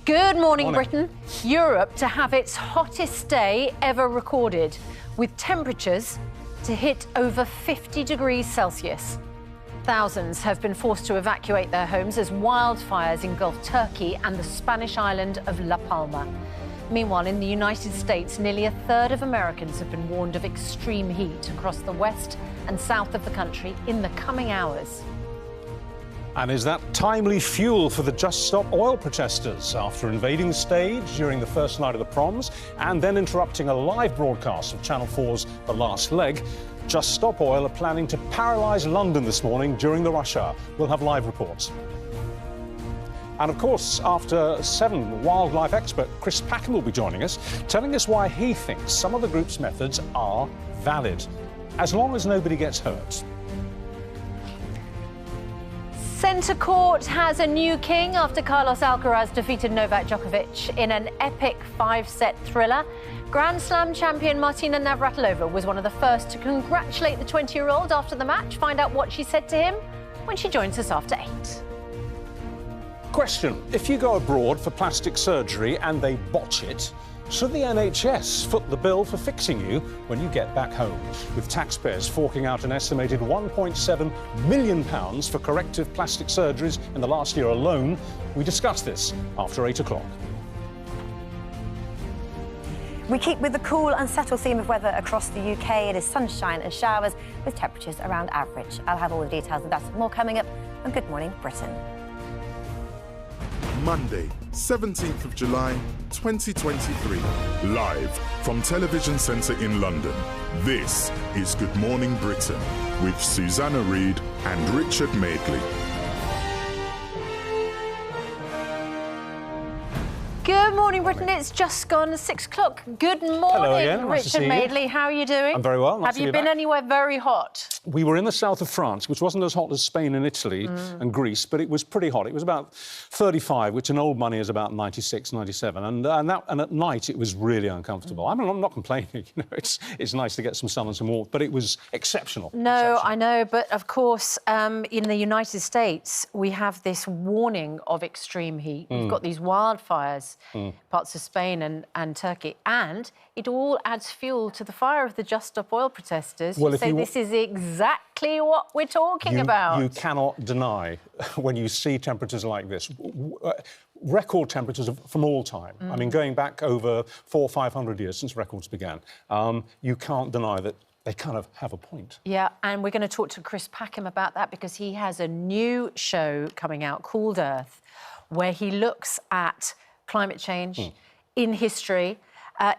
Good morning, Britain. Europe to have its hottest day ever recorded, with temperatures to hit over 50 degrees Celsius. Thousands have been forced to evacuate their homes as wildfires engulf Turkey and the Spanish island of La Palma. Meanwhile, in the United States, nearly a third of Americans have been warned of extreme heat across the west and south of the country in the coming hours. And is that timely fuel for the Just Stop Oil protesters after invading the stage during the first night of the proms and then interrupting a live broadcast of Channel 4's The Last Leg? Just Stop Oil are planning to paralyse London this morning during the rush hour. We'll have live reports. And of course, after 7, wildlife expert Chris Packham will be joining us, telling us why he thinks some of the group's methods are valid, as long as nobody gets hurt. Centre Court has a new king after Carlos Alcaraz defeated Novak Djokovic in an epic 5-set thriller. Grand Slam champion Martina Navratilova was one of the first to congratulate the 20-year-old after the match. Find out what she said to him when she joins us after 8. Question: if you go abroad for plastic surgery and they botch it, should the NHS foot the bill for fixing you when you get back home? With taxpayers forking out an estimated £1.7 million for corrective plastic surgeries in the last year alone, we discuss this after 8 o'clock. We keep with the cool, unsettled theme of weather across the UK. It is sunshine and showers with temperatures around average. I'll have all the details of that and more coming up on Good Morning Britain. Monday, 17th of July, 2023. Live from Television Centre in London. This is Good Morning Britain with Susanna, Reid and Richard Madeley. Good morning, Britain. It's just gone 6 o'clock. Good morning, Hello again. Nice to see Richard you. Madeley. How are you doing? I'm very well. Nice Have to you be been back. anywhere very hot? We were in the south of France, which wasn't as hot as Spain and Italy and Greece, but it was pretty hot. It was about 35, which in old money is about 96, 97. And at night, it was really uncomfortable. I mean, I'm not complaining. You know, it's nice to get some sun and some warmth, but it was exceptional. No, I know. But, of course, in the United States, we have this warning of extreme heat. We've got these wildfires, parts of Spain and Turkey, and it all adds fuel to the fire of the Just Stop Oil protesters. Well, who say this is exactly what we're talking about. You cannot deny, when you see temperatures like this, record temperatures from all time. I mean, going back over 400 or 500 years since records began, you can't deny that they kind of have a point. Yeah, and we're going to talk to Chris Packham about that because he has a new show coming out called Earth, where he looks at climate change in history.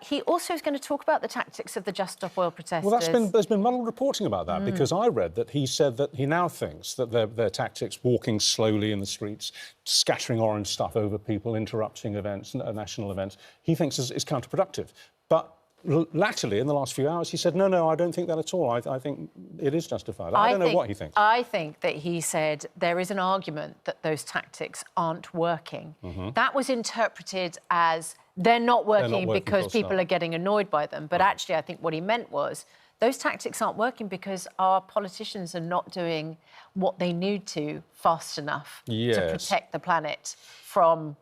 He also is going to talk about the tactics of the Just Stop Oil protesters. Well, there's been muddled reporting about that because I read that he said that he now thinks that their tactics, walking slowly in the streets, scattering orange stuff over people, interrupting events, national events, he thinks is counterproductive. But latterly, in the last few hours, he said, no, I don't think that at all. I think it is justified. I don't know what he thinks. I think that he said there is an argument that those tactics aren't working. That was interpreted as they're not working because people are getting annoyed by them. But actually, I think what he meant was those tactics aren't working because our politicians are not doing what they need to fast enough to protect the planet from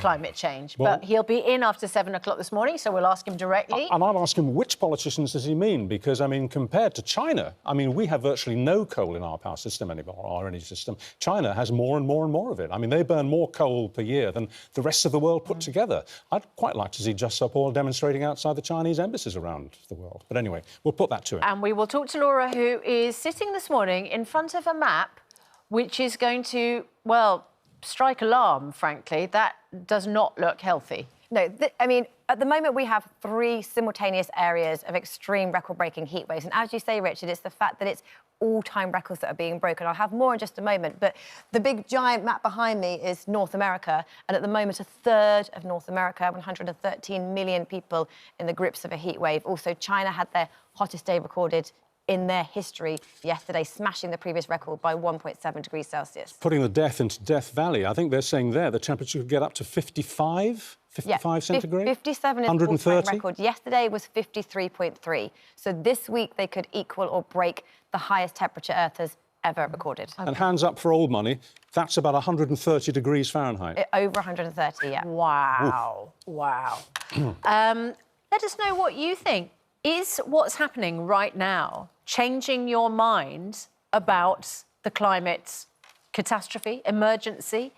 climate change. Well, but he'll be in after 7 o'clock this morning, so we'll ask him directly. And I'll ask him which politicians does he mean, because, I mean, compared to China, I mean, we have virtually no coal in our power system anymore, our energy system. China has more and more and more of it. I mean, they burn more coal per year than the rest of the world put together. I'd quite like to see Just Stop Oil demonstrating outside the Chinese embassies around the world. But anyway, we'll put that to him. And we will talk to Laura, who is sitting this morning in front of a map which is going to, well, strike alarm, frankly. That does not look healthy. No, I mean, at the moment we have 3 simultaneous areas of extreme record-breaking heat waves. And as you say, Richard, it's the fact that it's all-time records that are being broken. I'll have more in just a moment. But the big giant map behind me is North America. And at the moment, a third of North America, 113 million people in the grips of a heat wave. Also, China had their hottest day recorded in their history yesterday, smashing the previous record by 1.7 degrees Celsius. Putting the death into Death Valley. I think they're saying there the temperature could get up to 55 centigrade? 57 is the all-time record. Yesterday was 53.3. So this week they could equal or break the highest temperature Earth has ever recorded. And hands up for old money, that's about 130 degrees Fahrenheit. Over 130, yeah. Wow. Oof. Wow. Let us know what you think. Is what's happening right now changing your mind about the climate catastrophe, emergency?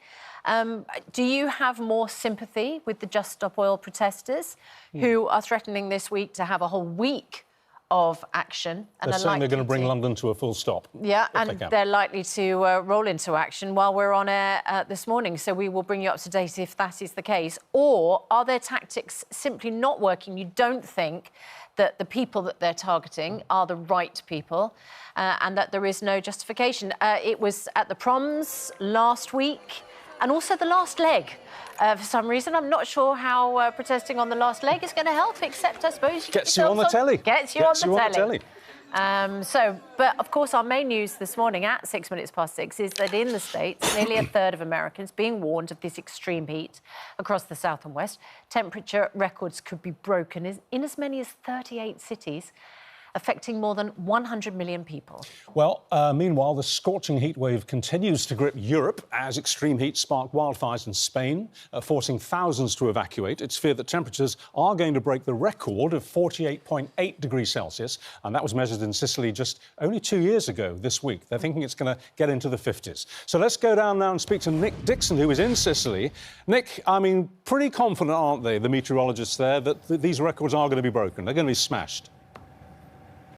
Do you have more sympathy with the Just Stop Oil protesters who are threatening this week to have a whole week of action? And they're saying they're going to bring London to a full stop. Yeah, and they're likely to roll into action while we're on air this morning. So we will bring you up to date if that is the case. Or are their tactics simply not working? You don't think that the people that they're targeting are the right people and that there is no justification. It was at the proms last week and also the last leg. For some reason, I'm not sure how protesting on the last leg is going to help, except I suppose... Gets you on the telly. Gets you on the telly. But of course, our main news this morning at 6:06 is that in the States, nearly a third of Americans being warned of this extreme heat across the south and west. Temperature records could be broken in as many as 38 cities, affecting more than 100 million people. Well, meanwhile, the scorching heat wave continues to grip Europe as extreme heat sparked wildfires in Spain, forcing thousands to evacuate. It's feared that temperatures are going to break the record of 48.8 degrees Celsius, and that was measured in Sicily just only 2 years ago this week. They're thinking it's going to get into the 50s. So let's go down now and speak to Nick Dixon, who is in Sicily. Nick, I mean, pretty confident, aren't they, the meteorologists there, that these records are going to be broken? They're going to be smashed?